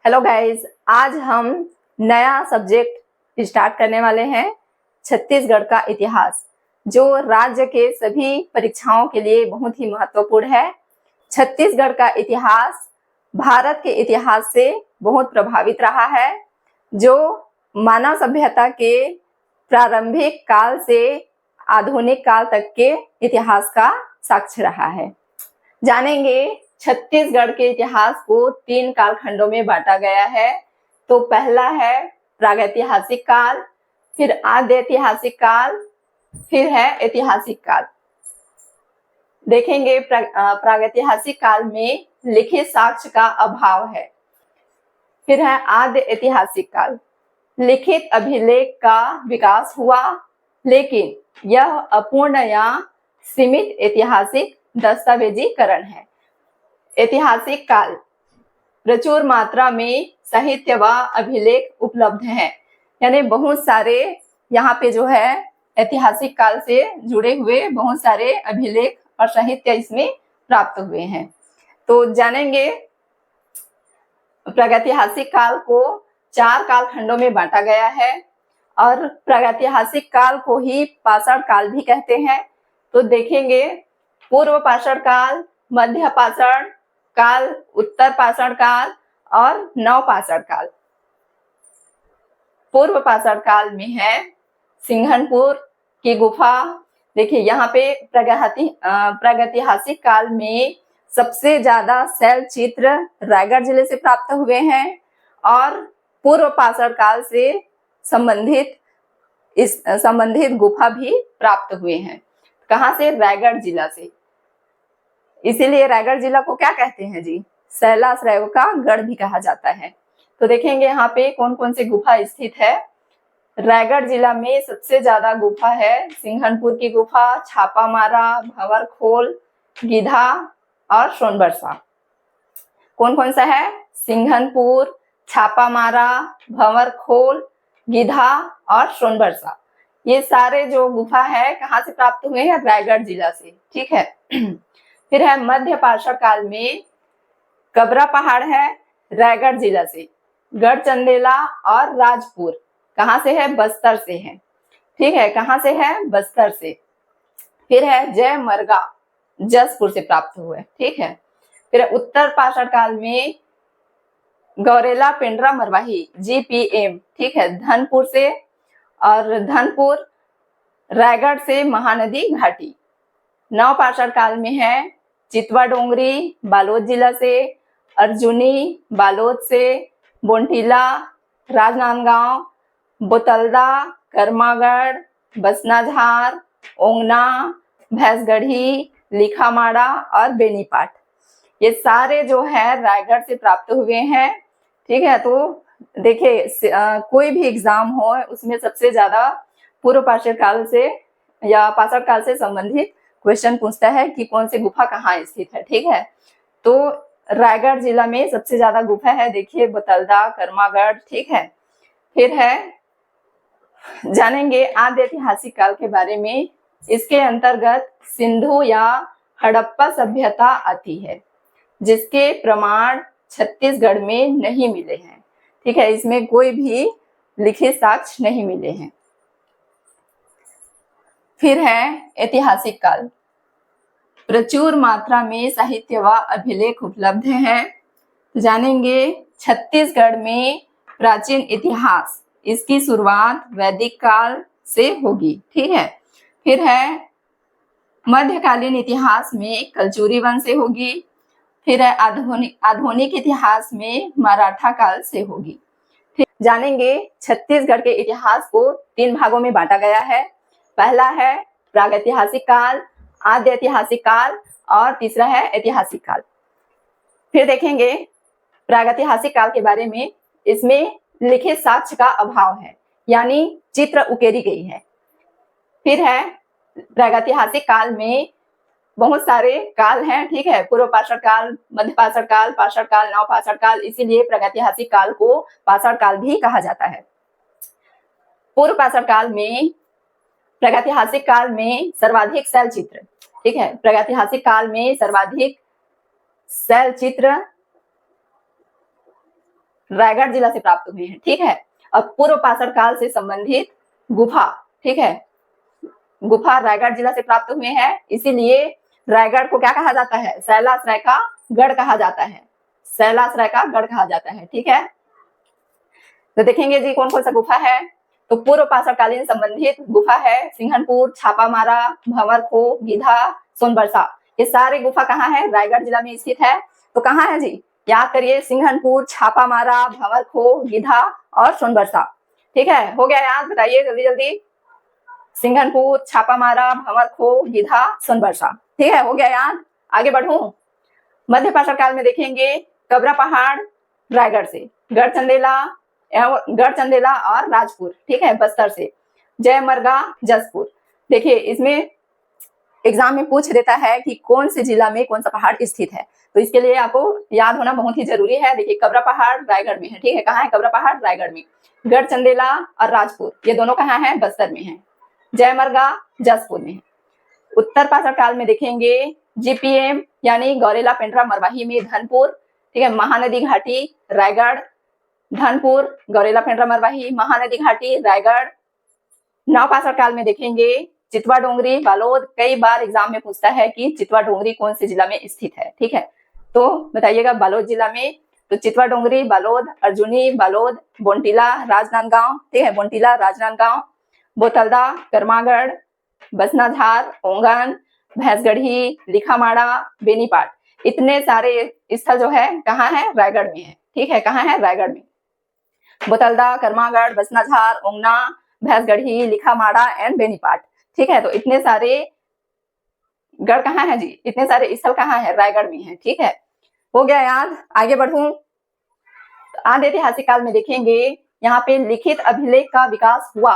Hello guys, आज हम नया सब्जेक्ट स्टार्ट करने वाले हैं। छत्तीसगढ़ का इतिहास, जो राज्य के सभी परीक्षाओं के लिए बहुत ही महत्वपूर्ण है। छत्तीसगढ़ का इतिहास भारत के इतिहास से बहुत प्रभावित रहा है, जो मानव सभ्यता के प्रारंभिक काल से आधुनिक काल तक के इतिहास का साक्ष्य रहा है। जानेंगे छत्तीसगढ़ के इतिहास को 3 कालखंडों में बांटा गया है। तो पहला है प्रागैतिहासिक काल, फिर आद्य ऐतिहासिक काल, फिर है ऐतिहासिक काल। देखेंगे प्रागैतिहासिक काल में लिखित साक्ष्य का अभाव है। फिर है आद्य ऐतिहासिक काल, लिखित अभिलेख का विकास हुआ, लेकिन यह अपूर्ण या सीमित ऐतिहासिक दस्तावेजीकरण है। ऐतिहासिक काल, प्रचुर मात्रा में साहित्य व अभिलेख उपलब्ध हैं, यानी बहुत सारे यहाँ पे जो है ऐतिहासिक काल से जुड़े हुए बहुत सारे अभिलेख और साहित्य इसमें प्राप्त हुए हैं। तो जानेंगे प्रागैतिहासिक काल को 4 कालखंडों में बांटा गया है और प्रागैतिहासिक काल को ही पाषाण काल भी कहते हैं। तो देखेंगे पूर्व पाषाण काल, मध्य पाषाण काल, उत्तर पाषाण काल और नव पाषाण काल। पूर्व पाषाण काल में है सिंघनपुर की गुफा। देखिए यहाँ पे प्रागैतिहासिक काल में सबसे ज्यादा शैल चित्र रायगढ़ जिले से प्राप्त हुए हैं और पूर्व पाषाण काल से संबंधित गुफा भी प्राप्त हुए हैं। कहाँ से? रायगढ़ जिला से। इसीलिए रायगढ़ जिला को क्या कहते हैं जी? शैलाश्रयों का गढ़ भी कहा जाता है। तो देखेंगे यहाँ पे कौन कौन से गुफा स्थित है। रायगढ़ जिला में सबसे ज्यादा गुफा है सिंघनपुर की गुफा, छापामारा, भंवरखोल, गिधा और सोनबरसा। कौन कौन सा है? सिंघनपुर, छापामारा, भंवरखोल, गिधा और सोनबरसा। ये सारे जो गुफा है कहाँ से प्राप्त हुए हैं? रायगढ़ जिला से। ठीक है। फिर है मध्य पाषाण काल में कबरा पहाड़ है रायगढ़ जिला से। गढ़चंदेला और राजपुर कहाँ से है? बस्तर से है। ठीक है, कहाँ से है? बस्तर से। फिर है जय मरगा, जसपुर से प्राप्त हुए। ठीक है। फिर उत्तर पाषाण काल में गौरेला पेंड्रा मरवाही GPM, ठीक है, धनपुर से, और धनपुर रायगढ़ से महानदी घाटी। नव पाषाण काल में है चितवा डोंगरी बालोद जिला से, अर्जुनी बालोद से, बोंटीला, राजनांदगांव, बोतलदा, करमागढ़, बसनाझार, ओंगना, भैंसगढ़ी, लिखामाड़ा और बेनीपाट। ये सारे जो है रायगढ़ से प्राप्त हुए हैं। ठीक है। तो देखिए कोई भी एग्जाम हो उसमें सबसे ज्यादा पूर्व पाषाण काल से या पाषाण काल से संबंधित क्वेश्चन पूछता है कि कौन सी गुफा कहाँ स्थित है। ठीक है। तो रायगढ़ जिला में सबसे ज्यादा गुफा है, देखिए बोतलदा, करमागढ़। ठीक है। फिर है जानेंगे आद्य ऐतिहासिक काल के बारे में। इसके अंतर्गत सिंधु या हड़प्पा सभ्यता आती है, जिसके प्रमाण छत्तीसगढ़ में नहीं मिले हैं। ठीक है, इसमें कोई भी लिखित साक्ष्य नहीं मिले हैं। फिर है ऐतिहासिक काल, प्रचुर मात्रा में साहित्य व अभिलेख उपलब्ध हैं। जानेंगे छत्तीसगढ़ में प्राचीन इतिहास, इसकी शुरुआत वैदिक काल से होगी। ठीक है। फिर है मध्यकालीन इतिहास में कलचुरी वंश से होगी। फिर है आधुनिक इतिहास में मराठा काल से होगी। फिर जानेंगे छत्तीसगढ़ के इतिहास को 3 भागों में बांटा गया है। पहला है प्रागैतिहासिक काल, आद्य ऐतिहासिक काल और तीसरा है ऐतिहासिक काल। फिर देखेंगे प्रागैतिहासिक काल के बारे में। इसमें लिखित साक्ष्य का अभाव है, यानी चित्र उकेरी गई है। फिर है प्रागैतिहासिक काल में बहुत सारे काल हैं। ठीक है, पूर्व पाषाण काल, मध्य पाषाण काल, पाषाण काल, नव पाषाण काल, इसीलिए प्रागैतिहासिक काल को पाषाण काल भी कहा जाता है। पूर्व पाषाण काल में, प्रागैतिहासिक काल में सर्वाधिक शैल चित्र। ठीक है, प्रागैतिहासिक काल में सर्वाधिक शैल चित्र रायगढ़ जिला से प्राप्त हुए हैं, ठीक है। और पूर्व पाषाण काल से संबंधित गुफा, ठीक है, गुफा रायगढ़ जिला से प्राप्त हुए हैं, इसीलिए रायगढ़ को क्या कहा जाता है, शैलाश्रय का गढ़ कहा जाता है, शैलाश्रय का गढ़ कहा जाता है, ठीक है। तो देखेंगे जी कौन कौन सा गुफा है। तो पूर्व पाषाण कालीन संबंधित गुफा है सिंघनपुर, छापामारा, भंवरखो, गीधा, सोनबरसा। ये सारे गुफा कहाँ है, रायगढ़ जिला में स्थित है। तो कहाँ है जी, याद करिए, सिंघनपुर, छापामारा, भंवरखो, गीधा और सोनबरसा, ठीक है। हो गया याद, बताइए जल्दी जल्दी। सिंघनपुर, छापामारा, भंवरखो, गीधा, सोनबरसा, ठीक है, हो गया याद। आगे बढ़ूं, मध्य पाषाण काल में देखेंगे कबरा पहाड़ रायगढ़ से, गढ़चंदेला और राजपुर, ठीक है, बस्तर से, जयमरगा जसपुर। देखिए इसमें एग्जाम में पूछ देता है कि कौन से जिला में कौन सा पहाड़ स्थित है, तो इसके लिए आपको याद होना बहुत ही जरूरी है। देखिए कबरा पहाड़ रायगढ़ में है, ठीक है, कहाँ है कबरा पहाड़, रायगढ़ में। गढ़चंदेला और राजपुर ये दोनों कहाँ है, बस्तर में है। जयमरगा जसपुर में है। उत्तर पाषाण काल में देखेंगे जीपीएम यानी गौरेला पेंड्रा मरवाही में धनपुर, ठीक है, महानदी घाटी रायगढ़, धनपुर, गौरेला पेंड्रा मरवाही, महानदी घाटी रायगढ़। नव पाषाण काल में देखेंगे चितवा डोंगरी बालोद। कई बार एग्जाम में पूछता है कि चितवा डोंगरी कौन से जिला में स्थित है, ठीक है, तो बताइएगा बालोद जिला में। तो चितवा डोंगरी बालोद, अर्जुनी बालोद, बोंटीला राजनांदगांव, ठीक है, बोंटीला राजनांदगांव, बोतलदा करमागढ़, बसनाधार, ओंगन, भैंसगढ़ी, लिखामाड़ा, बेनीपाट। इतने सारे स्थल जो है कहाँ है, रायगढ़ में है, ठीक है, कहाँ है, रायगढ़ में। बोतलदा, करमागढ़, बसनाधार, ओंगना, भैंसगढ़ी, लिखामाड़ा एंड बेनीपाट, ठीक है। तो इतने सारे गढ़ कहाँ है जी, इतने सारे स्थल कहाँ है, रायगढ़ में है, ठीक है, हो गया याद। आगे बढ़ूं, आद्य ऐतिहासिक काल में देखेंगे यहाँ पे लिखित अभिलेख का विकास हुआ,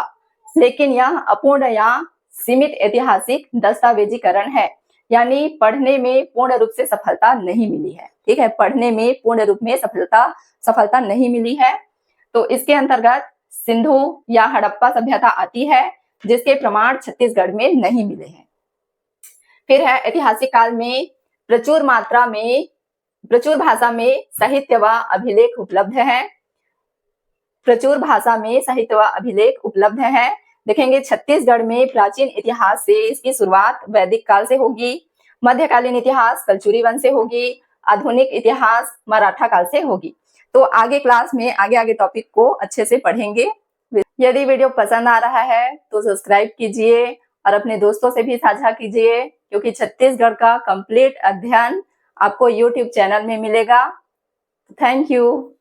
लेकिन यह अपूर्ण या सीमित ऐतिहासिक दस्तावेजीकरण है, यानी पढ़ने में पूर्ण रूप से सफलता नहीं मिली है, ठीक है, पढ़ने में पूर्ण रूप में सफलता नहीं मिली है। तो इसके अंतर्गत सिंधु या हड़प्पा सभ्यता आती है, जिसके प्रमाण छत्तीसगढ़ में नहीं मिले हैं। फिर है ऐतिहासिक काल में प्रचुर भाषा में साहित्य व अभिलेख उपलब्ध है, प्रचुर भाषा में साहित्य व अभिलेख उपलब्ध है। देखेंगे छत्तीसगढ़ में प्राचीन इतिहास से इसकी शुरुआत वैदिक काल से होगी, मध्यकालीन इतिहास कलचुरी वंश से होगी, आधुनिक इतिहास मराठा काल से होगी। तो आगे क्लास में आगे टॉपिक को अच्छे से पढ़ेंगे। यदि वीडियो पसंद आ रहा है तो सब्सक्राइब कीजिए और अपने दोस्तों से भी साझा कीजिए, क्योंकि छत्तीसगढ़ का कंप्लीट अध्ययन आपको YouTube चैनल में मिलेगा। Thank you.